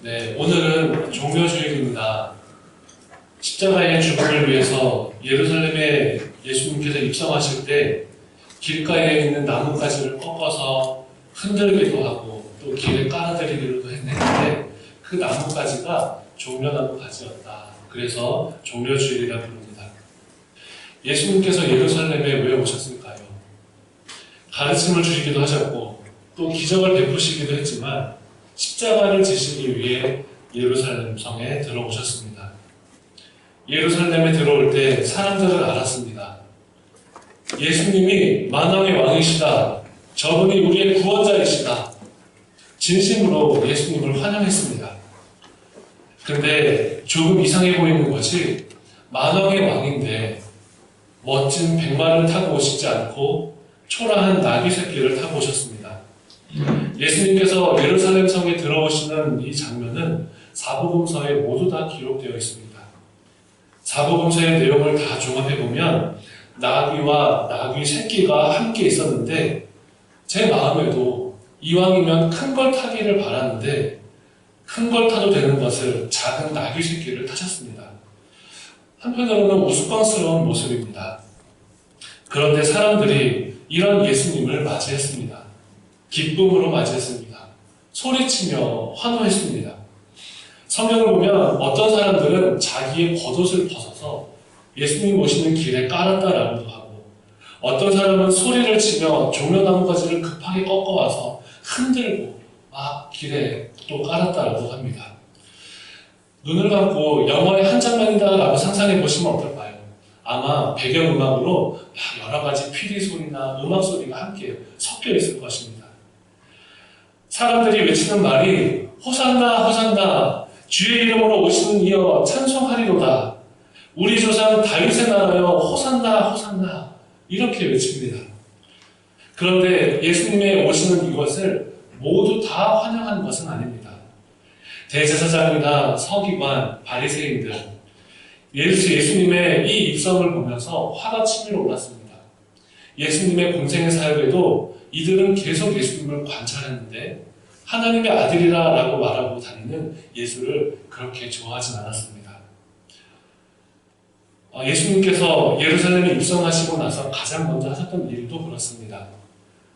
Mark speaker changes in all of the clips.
Speaker 1: 네, 오늘은 종려주일입니다. 십자가의 죽음을 위해서 예루살렘에 예수님께서 입성하실 때 길가에 있는 나뭇가지를 꺾어서 흔들기도 하고 또 길에 깔아드리기도 했는데 그 나뭇가지가 종려나무가지였다. 그래서 종려주일이라 부릅니다. 예수님께서 예루살렘에 왜 오셨을까요? 가르침을 주시기도 하셨고 또 기적을 베푸시기도 했지만 십자가를 지시기 위해 예루살렘 성에 들어오셨습니다. 예루살렘에 들어올 때 사람들은 알았습니다. 예수님이 만왕의 왕이시다. 저분이 우리의 구원자이시다. 진심으로 예수님을 환영했습니다. 그런데 조금 이상해 보이는 것이 만왕의 왕인데 멋진 백마를 타고 오시지 않고 초라한 나귀 새끼를 타고 오셨습니다. 예수님께서 예루살렘 성에 들어오시는 이 장면은 사복음서에 모두 다 기록되어 있습니다. 사복음서의 내용을 다 종합해보면 나귀와 나귀 새끼가 함께 있었는데 제 마음에도 이왕이면 큰 걸 타기를 바라는데 큰 걸 타도 되는 것을 작은 나귀 새끼를 타셨습니다. 한편으로는 우스꽝스러운 모습입니다. 그런데 사람들이 이런 예수님을 맞이했습니다. 기쁨으로 맞이했습니다. 소리치며 환호했습니다. 성경을 보면 어떤 사람들은 자기의 겉옷을 벗어서 예수님 오시는 길에 깔았다라고도 하고 어떤 사람은 소리를 치며 종려나무가지를 급하게 꺾어와서 흔들고 막 길에 또 깔았다라고 합니다. 눈을 감고 영화의 한 장면이다라고 상상해 보시면 어떨까요? 아마 배경음악으로 여러 가지 피리 소리나 음악 소리가 함께 섞여 있을 것입니다. 사람들이 외치는 말이 호산나 호산나 주의 이름으로 오시는 이여 찬송하리로다. 우리 조상 다윗의 나라여 호산나 호산나 이렇게 외칩니다. 그런데 예수님의 오시는 이것을 모두 다 환영한 것은 아닙니다. 대제사장이나 서기관, 바리새인들 예수님의 이 입성을 보면서 화가 치밀어 올랐습니다. 예수님의 공생의 사역에도 이들은 계속 예수님을 관찰했는데 하나님의 아들이라 라고 말하고 다니는 예수를 그렇게 좋아하진 않았습니다. 예수님께서 예루살렘에 입성하시고 나서 가장 먼저 하셨던 일도 그렇습니다.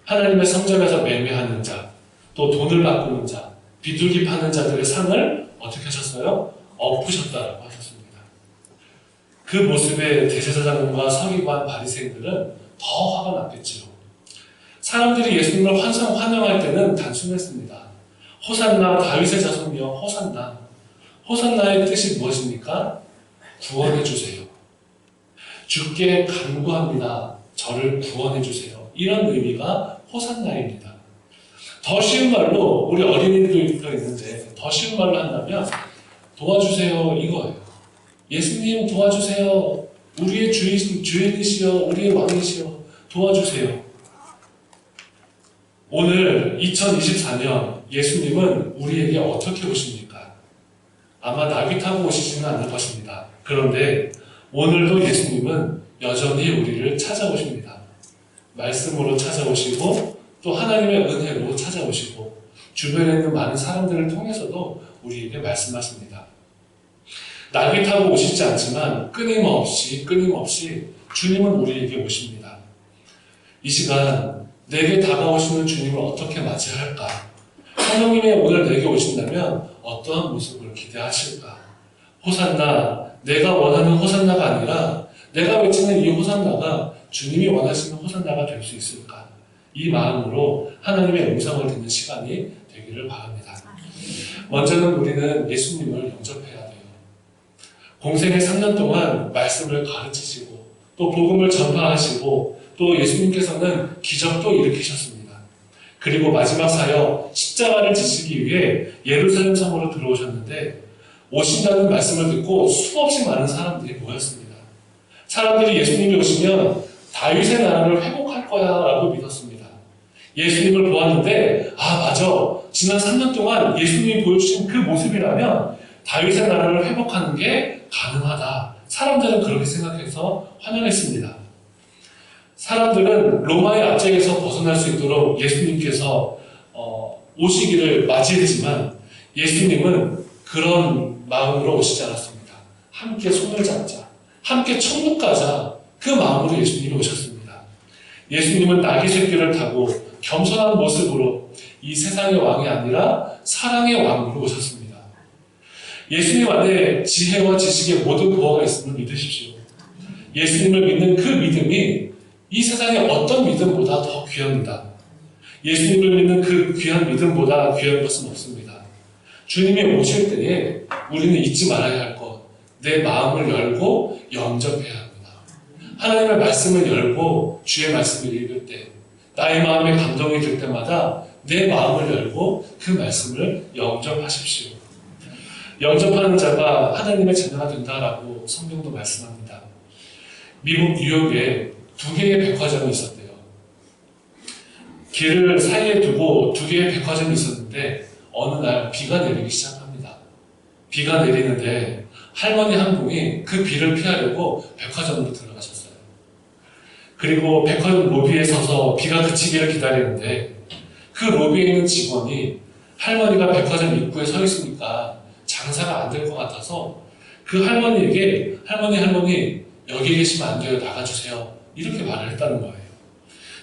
Speaker 1: 하나님의 성전에서 매매하는 자, 또 돈을 바꾸는 자, 비둘기 파는 자들의 상을 어떻게 하셨어요? 엎으셨다라고 하셨습니다. 그 모습에 대제사장과 서기관, 바리새인들은 더 화가 났겠지요. 사람들이 예수님을 환영할 때는 단순했습니다. 호산나 다윗의 자손이여 호산나. 호산나의 뜻이 무엇입니까? 구원해 주세요. 주께 간구합니다. 저를 구원해 주세요. 이런 의미가 호산나입니다. 더 쉬운 말로 우리 어린이들도 있는데 더 쉬운 말로 한다면 도와주세요 이거예요. 예수님 도와주세요. 우리의 주인이시여 우리의 왕이시여 도와주세요. 오늘 2024년 예수님은 우리에게 어떻게 오십니까? 아마 나귀 타고 오시지는 않을 것입니다. 그런데 오늘도 예수님은 여전히 우리를 찾아오십니다. 말씀으로 찾아오시고 또 하나님의 은혜로 찾아오시고 주변에 있는 많은 사람들을 통해서도 우리에게 말씀하십니다. 나귀 타고 오시지 않지만 끊임없이 주님은 우리에게 오십니다. 이 시간 내게 다가오시는 주님을 어떻게 맞이할까? 성령님이 오늘 내게 오신다면 어떠한 모습을 기대하실까? 호산나, 내가 원하는 호산나가 아니라 내가 외치는 이 호산나가 주님이 원하시는 호산나가 될 수 있을까? 이 마음으로 하나님의 음성을 듣는 시간이 되기를 바랍니다. 먼저는 우리는 예수님을 영접해야 돼요. 공생의 3년 동안 말씀을 가르치시고 또 복음을 전파하시고 또 예수님께서는 기적도 일으키셨습니다. 그리고 마지막 사역 십자가를 지시기 위해 예루살렘 성으로 들어오셨는데 오신다는 말씀을 듣고 수없이 많은 사람들이 모였습니다. 사람들이 예수님이 오시면 다윗의 나라를 회복할 거야 라고 믿었습니다. 예수님을 보았는데 맞아. 지난 3년 동안 예수님이 보여주신 그 모습이라면 다윗의 나라를 회복하는 게 가능하다. 사람들은 그렇게 생각해서 환영했습니다. 사람들은 로마의 압제에서 벗어날 수 있도록 예수님께서 오시기를 맞이했지만 예수님은 그런 마음으로 오시지 않았습니다. 함께 손을 잡자, 함께 천국 가자, 그 마음으로 예수님이 오셨습니다. 예수님은 나귀 새끼를 타고 겸손한 모습으로 이 세상의 왕이 아니라 사랑의 왕으로 오셨습니다. 예수님 안에 지혜와 지식의 모든 보화가 있음을 믿으십시오. 예수님을 믿는 그 믿음이 이 세상의 어떤 믿음보다 더 귀합니다. 예수님을 믿는 그 귀한 믿음보다 귀한 것은 없습니다. 주님이 오실 때에 우리는 잊지 말아야 할 것, 내 마음을 열고 영접해야 합니다. 하나님의 말씀을 열고 주의 말씀을 읽을 때, 나의 마음에 감동이 들 때마다 내 마음을 열고 그 말씀을 영접하십시오. 영접하는 자가 하나님의 자녀가 된다라고 성경도 말씀합니다. 미국 뉴욕에 2개의 백화점이 있었대요. 길을 사이에 두고 2개의 백화점이 있었는데 어느 날 비가 내리기 시작합니다. 비가 내리는데 할머니 한 분이 그 비를 피하려고 백화점으로 들어가셨어요. 그리고 백화점 로비에 서서 비가 그치기를 기다리는데 그 로비에 있는 직원이 할머니가 백화점 입구에 서 있으니까 장사가 안 될 것 같아서 그 할머니에게 할머니 여기 계시면 안 돼요. 나가주세요. 이렇게 말을 했다는 거예요.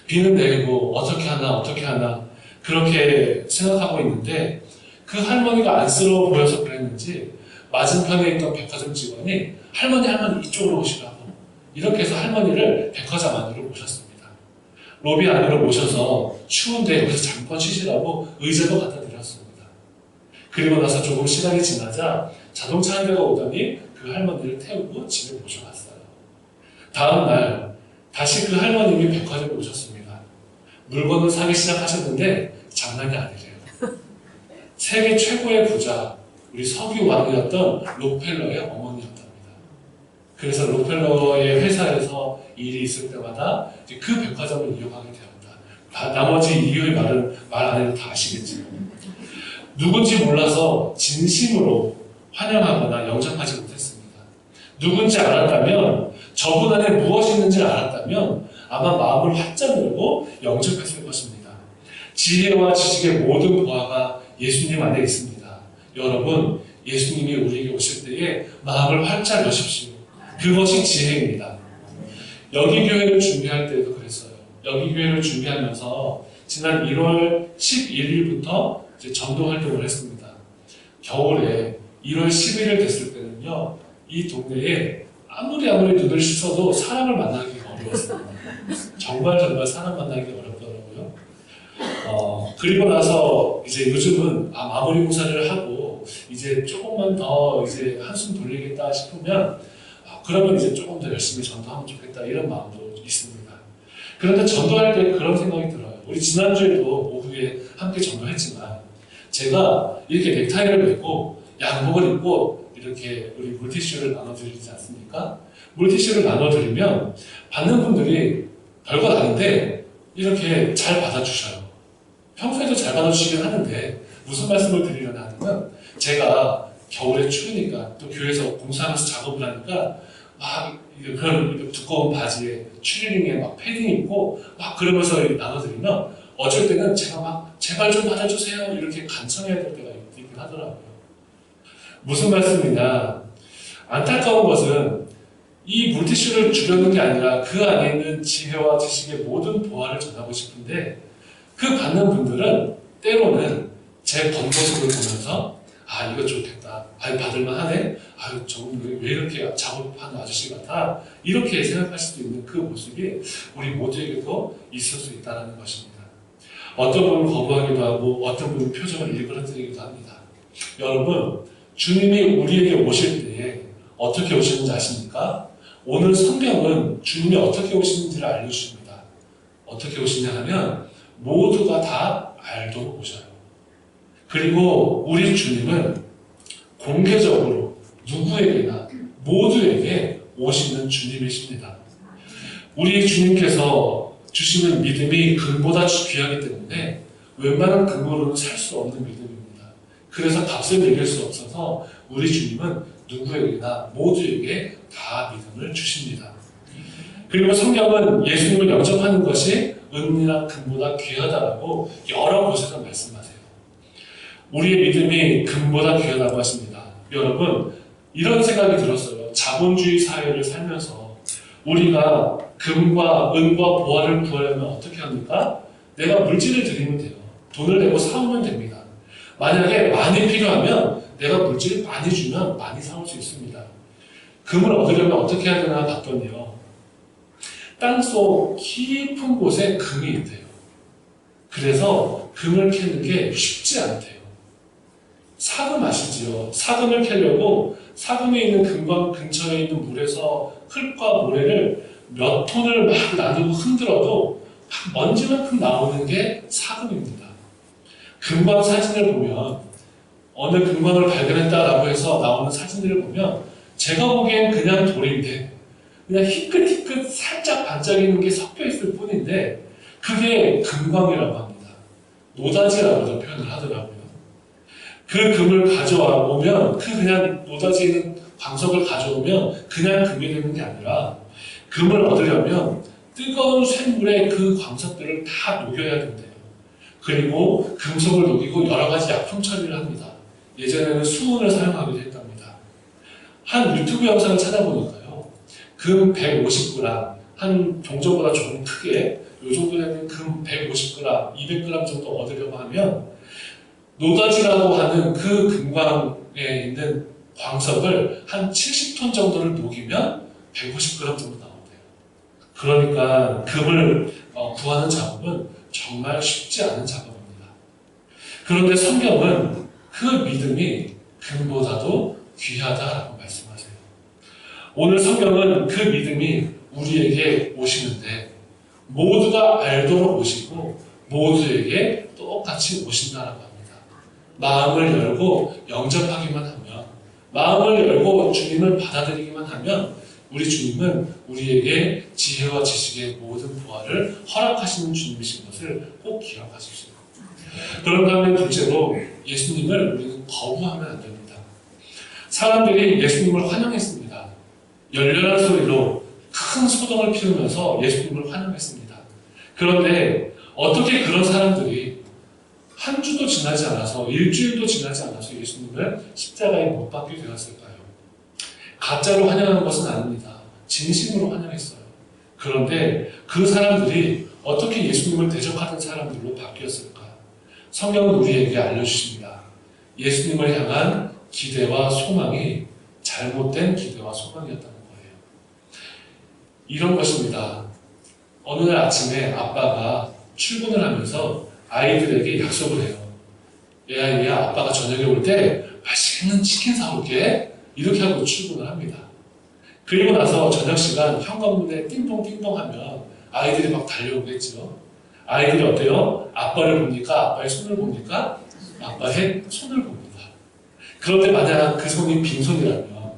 Speaker 1: 비는 내리고 어떻게 하나 그렇게 생각하고 있는데 그 할머니가 안쓰러워 보여서 그랬는지 맞은편에 있던 백화점 직원이 할머니 이쪽으로 오시라고 이렇게 해서 할머니를 백화점 안으로 모셨습니다. 로비 안으로 모셔서 추운데 여기서 잠깐 쉬시라고 의자도 갖다 드렸습니다. 그리고 나서 조금 시간이 지나자 자동차 한 대가 오더니 그 할머니를 태우고 집에 모셔갔어요. 다음 날 다시 그 할머님이 백화점에 오셨습니다. 물건을 사기 시작하셨는데 장난이 아니래요. 세계 최고의 부자, 우리 석유 왕이었던 록펠러의 어머니였답니다. 그래서 록펠러의 회사에서 일이 있을 때마다 그 백화점을 이용하게 되었다. 나머지 이유의 말은 말 안 해도 다 아시겠지만 누군지 몰라서 진심으로 환영하거나 영접하지 못했습니다. 누군지 알았다면 저분 안에 무엇이 있는지 알았다면 아마 마음을 활짝 열고 영접했을 것입니다. 지혜와 지식의 모든 보화가 예수님 안에 있습니다. 여러분, 예수님이 우리에게 오실 때에 마음을 활짝 여십시오. 그것이 지혜입니다. 여기 교회를 준비할 때도 그랬어요. 여기 교회를 준비하면서 지난 1월 11일부터 이제 전도 활동을 했습니다. 겨울에 1월 11일 됐을 때는요, 이 동네에 아무리 눈을 씻어도 사람을 만나기가 어려웠습니다. 정말 사람 만나기 어렵더라고요. 그리고 나서 이제 요즘은 마무리 공사를 하고 이제 조금만 더 이제 한숨 돌리겠다 싶으면 그러면 이제 조금 더 열심히 전도하면 좋겠다 이런 마음도 있습니다. 그런데 전도할 때 그런 생각이 들어요. 우리 지난주에도 오후에 함께 전도했지만 제가 이렇게 넥타이를 메고 양복을 입고 이렇게 우리 물티슈를 나눠드리지 않습니까? 물티슈를 나눠드리면 받는 분들이 별것 아닌데 이렇게 잘 받아주셔요. 평소에도 잘 받아주시긴 하는데 무슨 말씀을 드리려나 하면 제가 겨울에 추우니까 또 교회에서 공사하면서 작업을 하니까 막 그런 두꺼운 바지에 추리닝에 막 패딩 입고 막 그러면서 나눠드리면 어쩔 때는 제가 막 제발 좀 받아주세요 이렇게 간청해야 될 때가 있긴 하더라고요. 무슨 말씀이냐, 안타까운 것은 이 물티슈를 주려는 게 아니라 그 안에 있는 지혜와 지식의 모든 보화를 전하고 싶은데 그 받는 분들은 때로는 제 겉모습을 보면서 이거 좋겠다, 받을만 하네, 저분 왜 이렇게 작업하는 아저씨 같아, 이렇게 생각할 수도 있는 그 모습이 우리 모두에게도 있을 수 있다는 것입니다. 어떤 분은 거부하기도 하고 어떤 분은 표정을 일그러뜨리기도 합니다. 여러분, 주님이 우리에게 오실 때에 어떻게 오시는지 아십니까? 오늘 성경은 주님이 어떻게 오시는지를 알려주십니다. 어떻게 오시냐 하면 모두가 다 알도록 오셔요. 그리고 우리 주님은 공개적으로 누구에게나 모두에게 오시는 주님이십니다. 우리 주님께서 주시는 믿음이 금보다 귀하기 때문에 웬만한 금으로는 살 수 없는 믿음입니다. 그래서 값을 매길 수 없어서 우리 주님은 누구에게나 모두에게 다 믿음을 주십니다. 그리고 성경은 예수님을 영접하는 것이 은이나 금보다 귀하다라고 여러 곳에서 말씀하세요. 우리의 믿음이 금보다 귀하다고 하십니다. 여러분, 이런 생각이 들었어요. 자본주의 사회를 살면서 우리가 금과 은과 보화를 구하려면 어떻게 합니까? 내가 물질을 드리면 돼요. 돈을 내고 사오면 됩니다. 만약에 많이 필요하면 내가 물질을 많이 주면 많이 사올 수 있습니다. 금을 얻으려면 어떻게 해야 되나 봤더니요. 땅속 깊은 곳에 금이 있대요. 그래서 금을 캐는 게 쉽지 않대요. 사금 아시지요? 사금을 캐려고 사금에 있는 금광 근처에 있는 물에서 흙과 모래를 몇 톤을 막 나누고 흔들어도 막 먼지만큼 나오는 게 사금입니다. 금광 사진을 보면 어느 금광을 발견했다라고 해서 나오는 사진들을 보면 제가 보기엔 그냥 돌인데 그냥 희끗희끗 살짝 반짝이는 게 섞여 있을 뿐인데 그게 금광이라고 합니다. 노다지라고도 표현을 하더라고요. 그 금을 가져와 보면 그 그냥 노다지에 있는 광석을 가져오면 그냥 금이 되는 게 아니라 금을 얻으려면 뜨거운 쇳물에 그 광석들을 다 녹여야 된대요. 그리고 금속을 녹이고 여러 가지 약품 처리를 합니다. 예전에는 수은을 사용하기도 했답니다. 한 유튜브 영상을 찾아보니까요. 금 150g, 한 종저보다 조금 크게 이 정도 되는 금 150g, 200g 정도 얻으려고 하면 노다지라고 하는 그 금광에 있는 광석을 한 70톤 정도를 녹이면 150g 정도 나온대요. 그러니까 금을 구하는 작업은 정말 쉽지 않은 작업입니다. 그런데 성경은 그 믿음이 금보다도 귀하다라고 말씀하세요. 오늘 성경은 그 믿음이 우리에게 오시는데 모두가 알도록 오시고 모두에게 똑같이 오신다라고 합니다. 마음을 열고 영접하기만 하면, 마음을 열고 주님을 받아들이기만 하면 우리 주님은 우리에게 지혜와 지식의 모든 보화를 허락하시는 주님이신 것을 꼭 기억하십시오. 그런 다음에 둘째로 예수님을 우리는 거부하면 안 됩니다. 사람들이 예수님을 환영했습니다. 열렬한 소리로 큰 소동을 피우면서 예수님을 환영했습니다. 그런데 어떻게 그런 사람들이 한 주도 지나지 않아서 일주일도 지나지 않아서 예수님을 십자가에 못 박게 되었을까요? 가짜로 환영한 것은 아닙니다. 진심으로 환영했어요. 그런데 그 사람들이 어떻게 예수님을 대적하던 사람들로 바뀌었을까? 성경은 우리에게 알려주십니다. 예수님을 향한 기대와 소망이 잘못된 기대와 소망이었다는 거예요. 이런 것입니다. 어느 날 아침에 아빠가 출근을 하면서 아이들에게 약속을 해요. 얘야, 아빠가 저녁에 올 때 맛있는 치킨 사올게. 이렇게 하고 출근을 합니다. 그리고 나서 저녁 시간 현관문에 띵동띵동 하면 아이들이 막 달려오겠죠. 아이들이 어때요? 아빠를 봅니까? 아빠의 손을 봅니까? 아빠의 손을 봅니다. 그런데 만약 그 손이 빈손이라면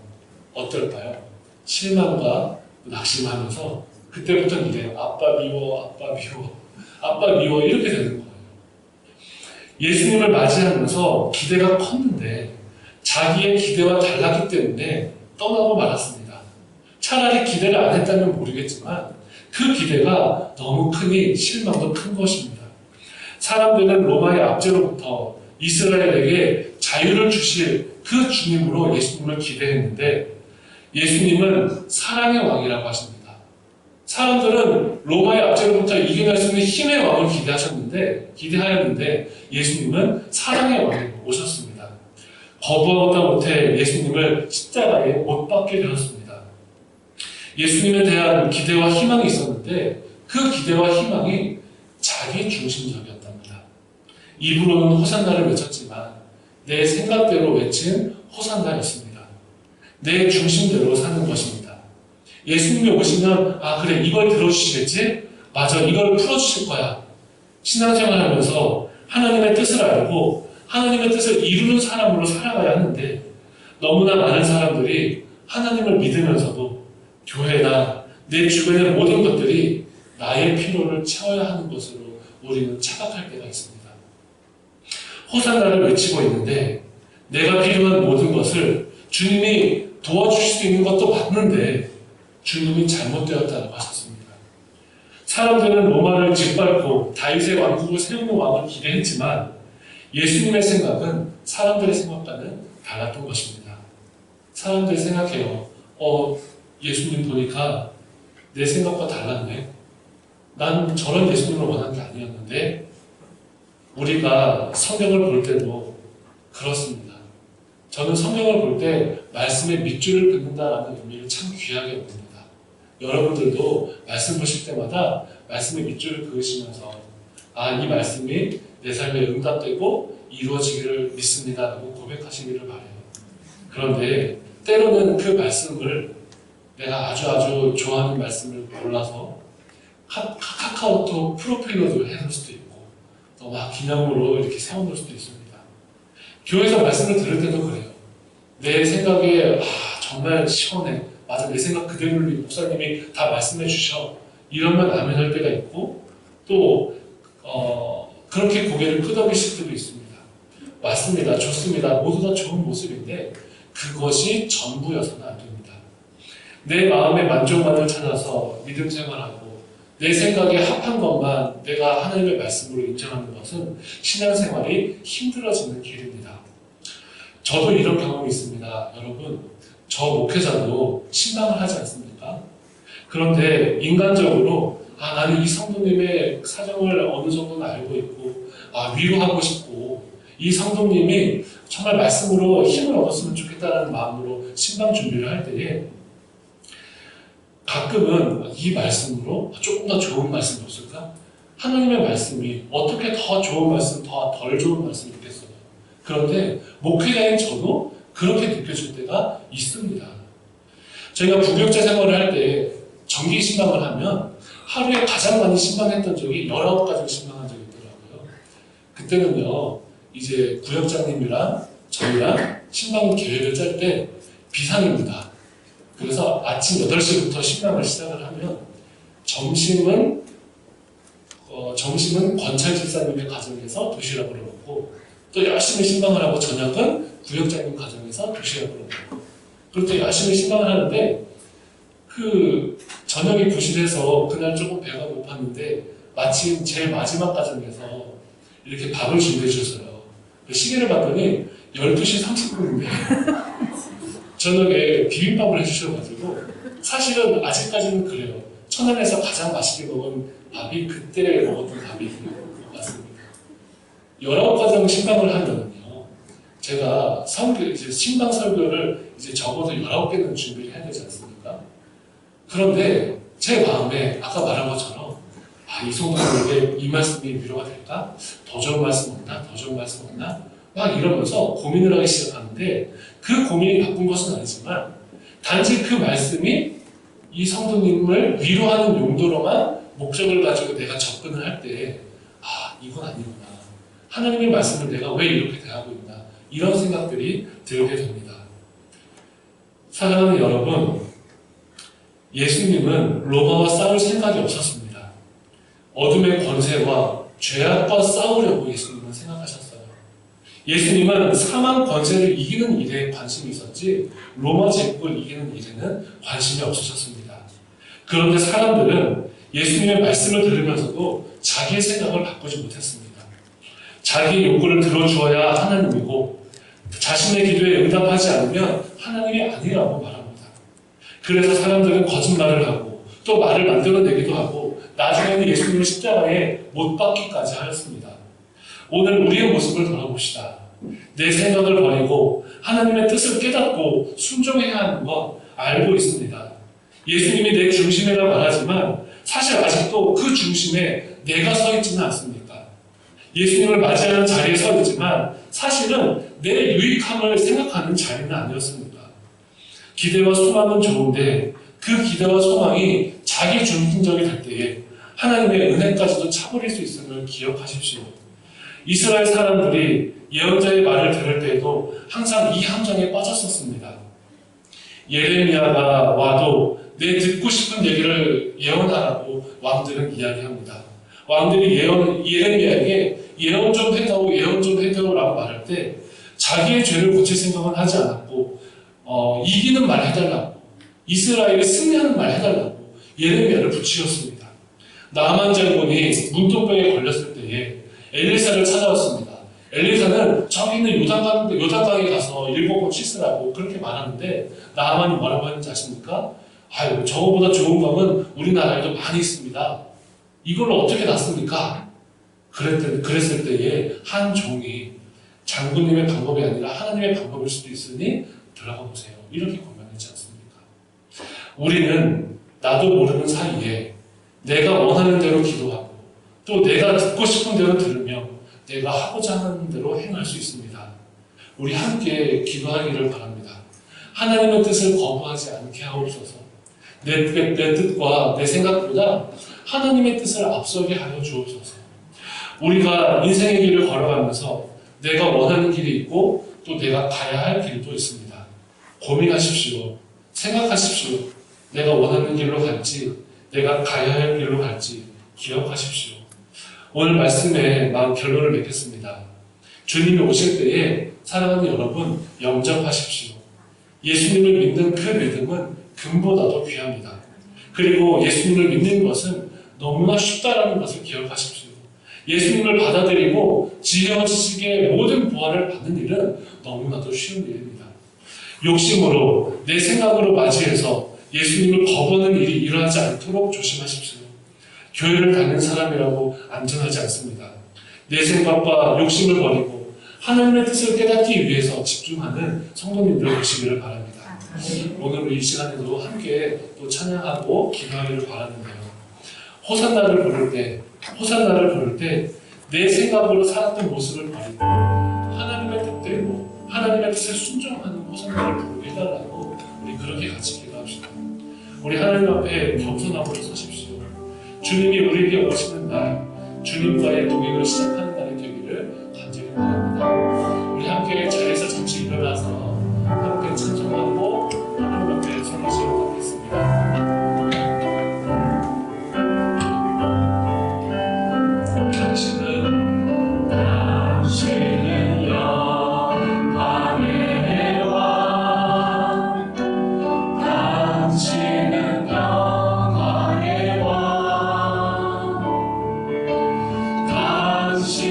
Speaker 1: 어떨까요? 실망과 낙심하면서 그때부터는 이래요. 아빠 미워, 아빠 미워, 아빠 미워 이렇게 되는 거예요. 예수님을 맞이하면서 기대가 컸는데 자기의 기대와 달랐기 때문에 떠나고 말았습니다. 차라리 기대를 안 했다면 모르겠지만 그 기대가 너무 크니 실망도 큰 것입니다. 사람들은 로마의 압제로부터 이스라엘에게 자유를 주실 그 주님으로 예수님을 기대했는데 예수님은 사랑의 왕이라고 하십니다. 사람들은 로마의 압제로부터 이겨낼 수 있는 힘의 왕을 기대하였는데 예수님은 사랑의 왕으로 오셨습니다. 거부하다 못해 예수님을 십자가에 못 박게 되었습니다. 예수님에 대한 기대와 희망이 있었는데 그 기대와 희망이 자기 중심적이었답니다. 입으로는 호산나를 외쳤지만 내 생각대로 외친 호산나였습니다. 내 중심대로 사는 것입니다. 예수님이 오시면 그래 이걸 들어주시겠지? 맞아 이걸 풀어주실 거야. 신앙생활하면서 하나님의 뜻을 알고 하나님의 뜻을 이루는 사람으로 살아가야 하는데 너무나 많은 사람들이 하나님을 믿으면서도 교회나 내 주변의 모든 것들이 나의 필요를 채워야 하는 것으로 우리는 착각할 때가 있습니다. 호산나를 외치고 있는데 내가 필요한 모든 것을 주님이 도와주실 수 있는 것도 맞는데 주님이 잘못되었다고 하셨습니다. 사람들은 로마를 짓밟고 다윗의 왕국을 세우는 왕을 기대했지만 예수님의 생각은 사람들의 생각과는 달랐던 것입니다. 사람들이 생각해요. 예수님 보니까 내 생각과 달랐네. 난 저런 예수님을 원하는 게 아니었는데. 우리가 성경을 볼 때도 그렇습니다. 저는 성경을 볼 때 말씀의 밑줄을 긋는다라는 의미를 참 귀하게 봅니다. 여러분들도 말씀 보실 때마다 말씀의 밑줄을 그으시면서 이 말씀이 내 삶에 응답되고 이루어지기를 믿습니다라고 고백하시기를 바라요. 그런데 때로는 그 말씀을 내가 아주 좋아하는 말씀을 골라서 카카오톡 프로필로도 해놓을 수도 있고 또 막 기념으로 이렇게 세워놓을 수도 있습니다. 교회에서 말씀을 들을 때도 그래요. 내 생각에 정말 시원해. 맞아, 내 생각 그대로 목사님이 다 말씀해 주셔. 이러면 아멘 할 때가 있고 또 그렇게 고개를 끄덕이실 때도 있습니다. 맞습니다. 좋습니다. 모두 다 좋은 모습인데 그것이 전부여서는 안 됩니다. 내 마음의 만족만을 찾아서 믿음 생활하고 내 생각에 합한 것만 내가 하나님의 말씀으로 인정하는 것은 신앙생활이 힘들어지는 길입니다. 저도 이런 경험이 있습니다. 여러분, 저 목회자도 신방을 하지 않습니까? 그런데 인간적으로 나는 이 성도님의 사정을 어느 정도는 알고 있고 위로하고 싶고 이 성도님이 정말 말씀으로 힘을 얻었으면 좋겠다는 마음으로 신방 준비를 할 때에 가끔은 이 말씀으로 조금 더 좋은 말씀이 없을까? 하나님의 말씀이 어떻게 더 좋은 말씀, 더 덜 좋은 말씀이 있겠어요. 그런데 목회자인 저도 그렇게 느껴질 때가 있습니다. 저희가 부교육자 생활을 할 때 정기 신방을 하면 하루에 가장 많이 신방했던 적이 19가지 신방한 적이 있더라고요. 그때는요, 이제 구역장님이랑 저희랑 신방 계획을 짤 때 비상입니다. 그래서 아침 8시부터 신방을 시작을 하면 점심은 권찰 집사님의 가정에서 도시락으로 먹고 또 열심히 신방을 하고 저녁은 구역장님 가정에서 도시락으로 먹고 그렇게 열심히 신방을 하는데 그 저녁이 부실해서 그날 조금 배가 고팠는데 마침 제일 마지막 가정에서 이렇게 밥을 준비해 주셨어요. 시계를 봤더니 12시 30분인데 저녁에 비빔밥을 해주셔가지고 사실은 아직까지는 그래요. 천안에서 가장 맛있게 먹은 밥이 그때 먹었던 밥이 맞습니다. 19가정 신방을 하면요, 제가 신방 설교를 이제 적어도 19개는 준비를 해야 되지 않습니까? 그런데 제 마음에 아까 말한 것처럼 이 성도님에게 이 말씀이 위로가 될까? 더 좋은 말씀 없나? 더 좋은 말씀 없나? 막 이러면서 고민을 하기 시작하는데 그 고민이 나쁜 것은 아니지만 단지 그 말씀이 이 성도님을 위로하는 용도로만 목적을 가지고 내가 접근을 할 때 이건 아니구나. 하나님의 말씀을 내가 왜 이렇게 대하고 있나. 이런 생각들이 들게 됩니다. 사랑하는 여러분, 예수님은 로마와 싸울 생각이 없었습니다. 어둠의 권세와 죄악과 싸우려고 예수님은 생각하셨어요. 예수님은 사망 권세를 이기는 일에 관심이 있었지 로마 제국을 이기는 일에는 관심이 없으셨습니다. 그런데 사람들은 예수님의 말씀을 들으면서도 자기의 생각을 바꾸지 못했습니다. 자기의 요구를 들어주어야 하나님이고 자신의 기도에 응답하지 않으면 하나님이 아니라고 말합니다. 그래서 사람들은 거짓말을 하고 또 말을 만들어내기도 하고 나중에는 예수님을 십자가에 못 박기까지 하였습니다. 오늘 우리의 모습을 돌아봅시다. 내 생각을 버리고 하나님의 뜻을 깨닫고 순종해야 하는 것 알고 있습니다. 예수님이 내 중심이라 말하지만 사실 아직도 그 중심에 내가 서 있지는 않습니까? 예수님을 맞이하는 자리에 서 있지만 사실은 내 유익함을 생각하는 자리는 아니었습니다. 기대와 소망은 좋은데 그 기대와 소망이 자기 중심적이 될 때에 하나님의 은혜까지도 차버릴 수 있음을 기억하십시오. 이스라엘 사람들이 예언자의 말을 들을 때에도 항상 이 함정에 빠졌었습니다. 예레미야가 와도 내 듣고 싶은 얘기를 예언하라고 왕들은 이야기합니다. 왕들이 예레미야에게 예언 좀 해다오, 예언 좀 해다오라고 말할 때 자기의 죄를 고칠 생각은 하지 않았고 이기는 말 해달라고, 이스라엘이 승리하는 말 해달라고 예레미야를 붙이셨습니다. 나만 장군이 문둥병에 걸렸을 때에 엘리사를 찾아왔습니다. 엘리사는 저기 있는 요단강에 가서 7번 씻으라고 그렇게 말하는데 나하만이 뭐라고 하는지 아십니까? 아유, 저거보다 좋은 강은 우리나라에도 많이 있습니다. 이걸로 어떻게 낫습니까? 그랬을 때에 한 종이 장군님의 방법이 아니라 하나님의 방법일 수도 있으니 들어가 보세요. 이렇게 권면하지 않습니까? 우리는 나도 모르는 사이에 내가 원하는 대로 기도하고 또 내가 듣고 싶은 대로 들으며 내가 하고자 하는 대로 행할 수 있습니다. 우리 함께 기도하기를 바랍니다. 하나님의 뜻을 거부하지 않게 하옵소서. 내 뜻과 내 생각보다 하나님의 뜻을 앞서게 하여 주옵소서. 우리가 인생의 길을 걸어가면서 내가 원하는 길이 있고 또 내가 가야 할 길도 있습니다. 고민하십시오. 생각하십시오. 내가 원하는 길로 갈지 내가 가야 할 길로 갈지 기억하십시오. 오늘 말씀에 결론을 맺겠습니다. 주님이 오실 때에 사랑하는 여러분 영접하십시오. 예수님을 믿는 그 믿음은 금보다도 귀합니다. 그리고 예수님을 믿는 것은 너무나 쉽다라는 것을 기억하십시오. 예수님을 받아들이고 지혜와 지식의 모든 보화를 받는 일은 너무나도 쉬운 일입니다. 욕심으로 내 생각으로 맞이해서 예수님을 거부하는 일이 일어나지 않도록 조심하십시오. 교회를 다니는 사람이라고 안전하지 않습니다. 내 생각과 욕심을 버리고 하나님의 뜻을 깨닫기 위해서 집중하는 성도님들 되시기를 바랍니다. 오늘 이 시간에도 함께 또 찬양하고 기도하기를 바라는데요. 호산나를 부를 때 내 생각으로 살았던 모습을 버리고 하나님의 뜻대로 하나님의 뜻에 순종하는 호산나를 부르게 해달라고 우리 그렇게 같이 기도합시다. 우리 하나님 앞에 겸손함으로 서십시오. 주님이 우리에게 오시는 날, 주님과의 동행을 시작하는 날이 되기를 간절히 바랍니다. 우리 함께 자리에서 잠시 일어나서 함께 찬송하고 하나님 앞에 서시도록 하겠습니다. 당신은 영광의 왕, 당신은 영광의 왕, 당신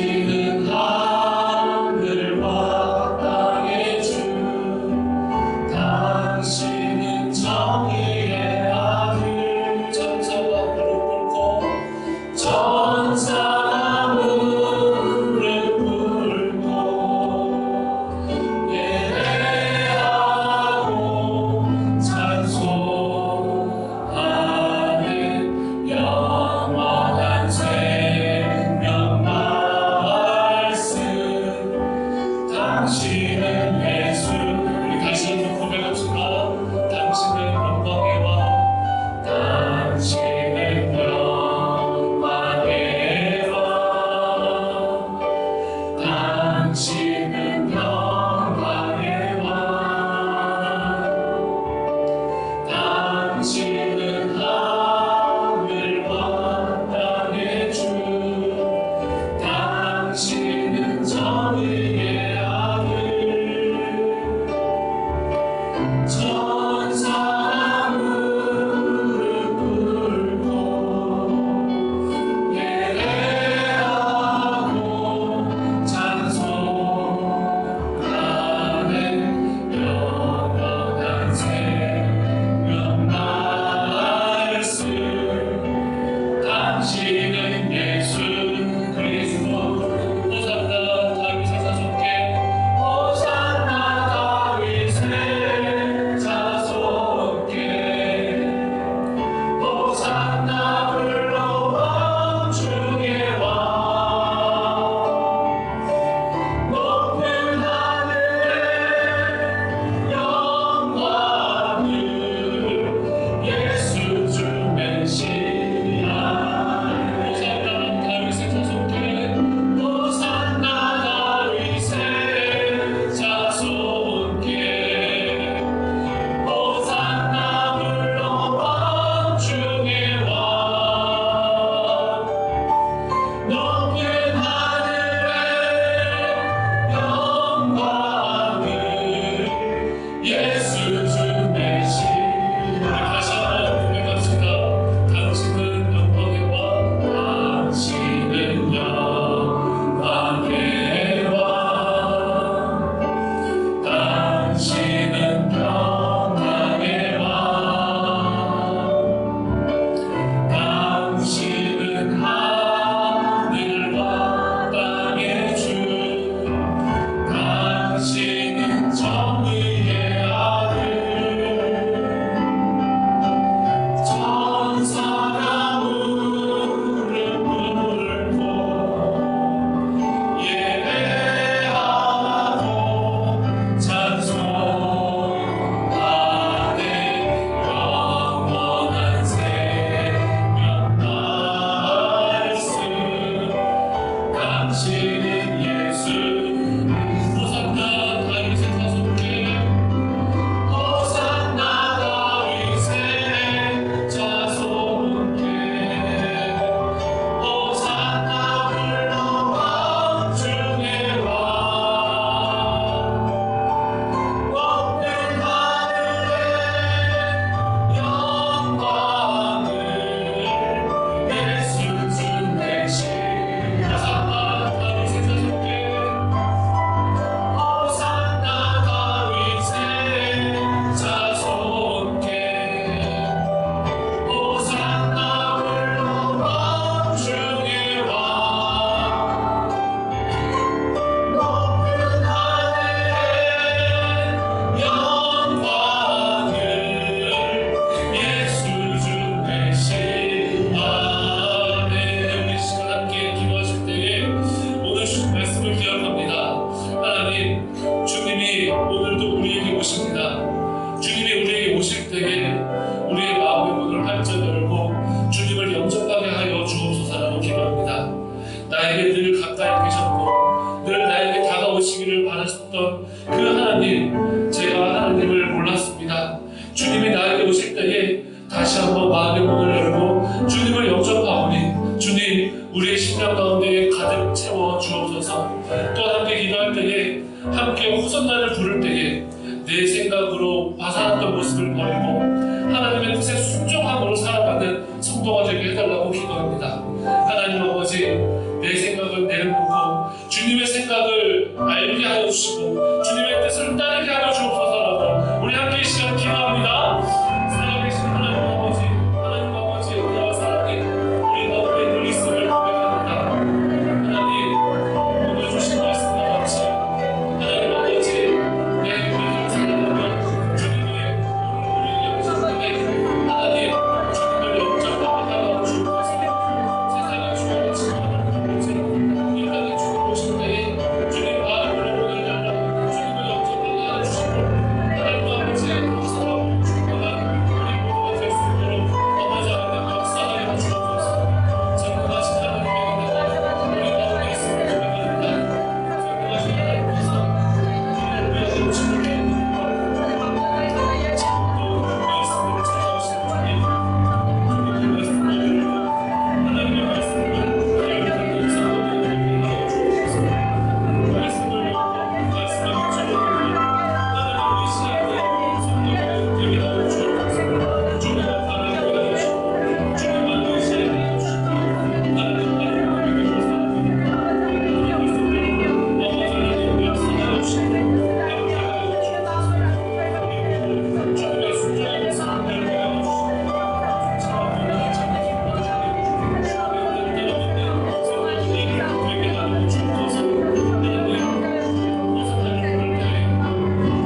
Speaker 1: 더 마음의 문을 열고 주님을 영접하오니 주님 우리의 심령 가운데 가득 채워 주옵소서. 또 함께 기도할 때에 함께 호선나를 부를 때에 내 생각으로 파산했던 모습을 버리고 하나님의 뜻에 순종함으로 살아가는 성도가 되게 해달라고 기도합니다. 하나님 아버지, 내 생각을 내려놓고 주님의 생각을 알게 하여 주시고 주님의 뜻을 따르게 하여 주옵소서라고 우리 함께 이 시간 기도합니다. 살아계신 하나님 아버지, 은혜와 사랑이 우리 가운데 늘 있음을 고백합니다. 하나님, 오늘 주신 말씀과 같이 하나님 아버지, 내 믿음을 살아가며 주님의 우리 영접하게 하나님, 주님을 영접하게 하여 주옵소서. 세상의 주님의 지원을 이 땅에 주님 오실 때에 주님 마음으로 문을 열라 주님을 영접하게 하여 주시고 하나님 아버지의 사랑 주님과 우리 모두가 될 수 있도록 아버지 하나님 역사하여 주옵소서. 전능하신 하나님의 은혜가 우리 가운데 있음을 고백합니다. 전능하신 하나님께서 우리를 위하여 주님을 지금도 말씀으로 찾아오시는 주님, 주님의 말씀을 들고 하나님의 말씀을 열받는 성도들에게 하여 주옵소서. 말씀을 읽고 말씀에 묻혀놓고 하나님 이 시간에 성도들을 되게 하여 주옵소서. 주님을 바라보게 하여 주시고 주님만 의지하게 하여 주시고 하나님만 믿음으로 살아가는 하나님의 성도들 아버지 하나님 역사하여 주시고 함께 하여 주옵소서. 주님의 순종의 모습을 배우게 하여 주시고 참아 고난을 참으시고 주님의 뜻대로 믿는 성도들이 되게 하여 주옵소서. 하나님, 호산나를 부를 때에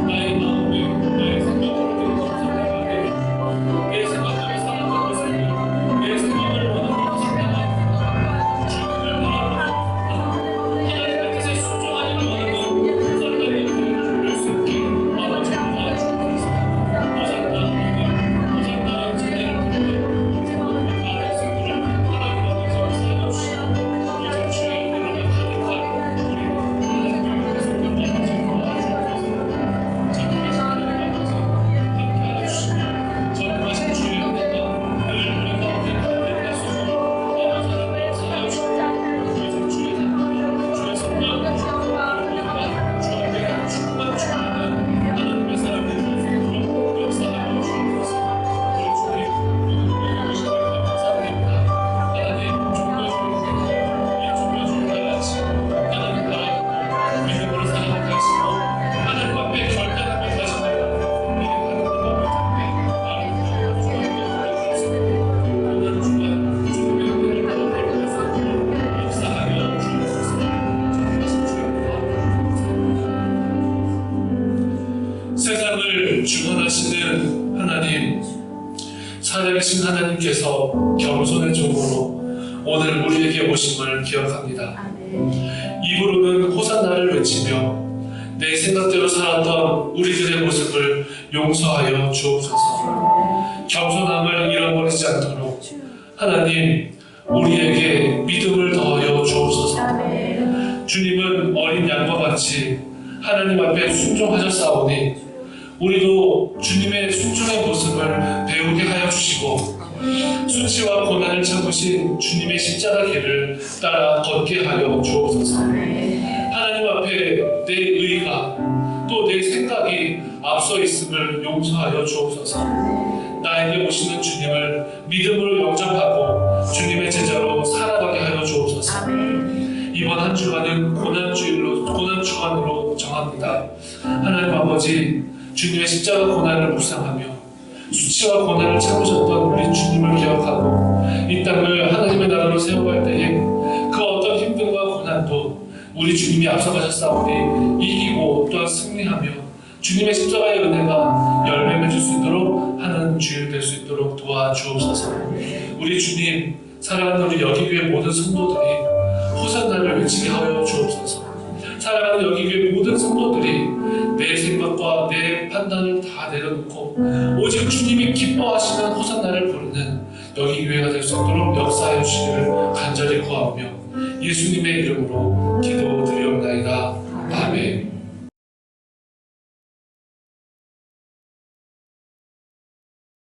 Speaker 1: 나의 마음에 나의 생각으로 감사하게 내 생각대로 살아가는 것을 내 생각을 원하는 살아가는 주님을 바라보고 하나님의 뜻에 순종하기를 원하는 사람들이 될 수 있게 아버지 도와주옵소서. 호산나 하나님, 호산나 찬양을 부르며 생각을 바라는 성도를 하나님 아버지 역사하여 주시고 이제 주의 이름에 가득한 우리 하나님의 성도를 아버지 도와주옵소서. 전능하신 하나님 아버지 함께하여 주시고 전능하신 주의 은혜가 늘 우리 가운데 가득 하소서. 아버지 하나님 역사하여 주시고 이제 주의 사랑, 주의 성령, 우리가 주 앞에 충만하는 하나님의 사랑을 주옵소서. 역사하여 주옵소서. 우리 주님 오늘 주신 감사드립니다. 하나님 중보주님께 이 중보주님과 같이 하나님 나라고 믿음으로 살아가게 하시고 하나님 앞에 결단하며 가시다가 우리 하나님 앞에 마음을 주님께 주옵소서. 오늘 주간 주님의 은혜를 받아들여서 역사하여 주옵소서. 전능하신 주님, 세상을 주관하시는 하나님, 살아계신 하나님께서 겸손의 종으로 오늘 우리에게 오심을 기억합니다. 입으로는 호산나를 외치며 내 생각대로 살았던 우리들의 모습을 용서하여 주옵소서. 겸손함을 잃어버리지 않도록 하나님 우리에게 믿음을 더하여 주옵소서. 주님은 어린 양과 같이 하나님 앞에 순종하셨사오니 우리도 주님의 순종의 모습을 배우게 하여 주시고 수치와 고난을 참으신 주님의 십자가 길을 따라 걷게 하여 주옵소서. 하나님 앞에 내 의가 또 내 생각이 앞서 있음을 용서하여 주옵소서. 나에게 오시는 주님을 믿음으로 영접하고 주님의 제자로 살아가게 하여 주옵소서. 이번 한 주간은 고난 주간으로 정합니다. 하나님 아버지, 주님의 십자가 고난을 묵상하며 수치와 고난을 참으셨던 우리 주님을 기억하고 이 땅을 하나님의 나라로 세워갈 때에 그 어떤 힘듦과 고난도 우리 주님이 앞서가셨사오니 이기고 또한 승리하며 주님의 십자가의 은혜가 열매 맺을 수 있도록 하는 주일 될 수 있도록 도와주옵소서. 우리 주님, 사랑하는 우리 여기교회 모든 성도들이 호산나를 외치게 하여 주옵소서. 사랑하는 여기교회 모든 성도들이 내 생각과 내 판단을 다 내려놓고 오직 주님이 기뻐하시는 호산나를 부르는 여기교회가 될 수 있도록 역사해 주시기를 간절히 구하며 예수님의 이름으로 기도드리옵나이다.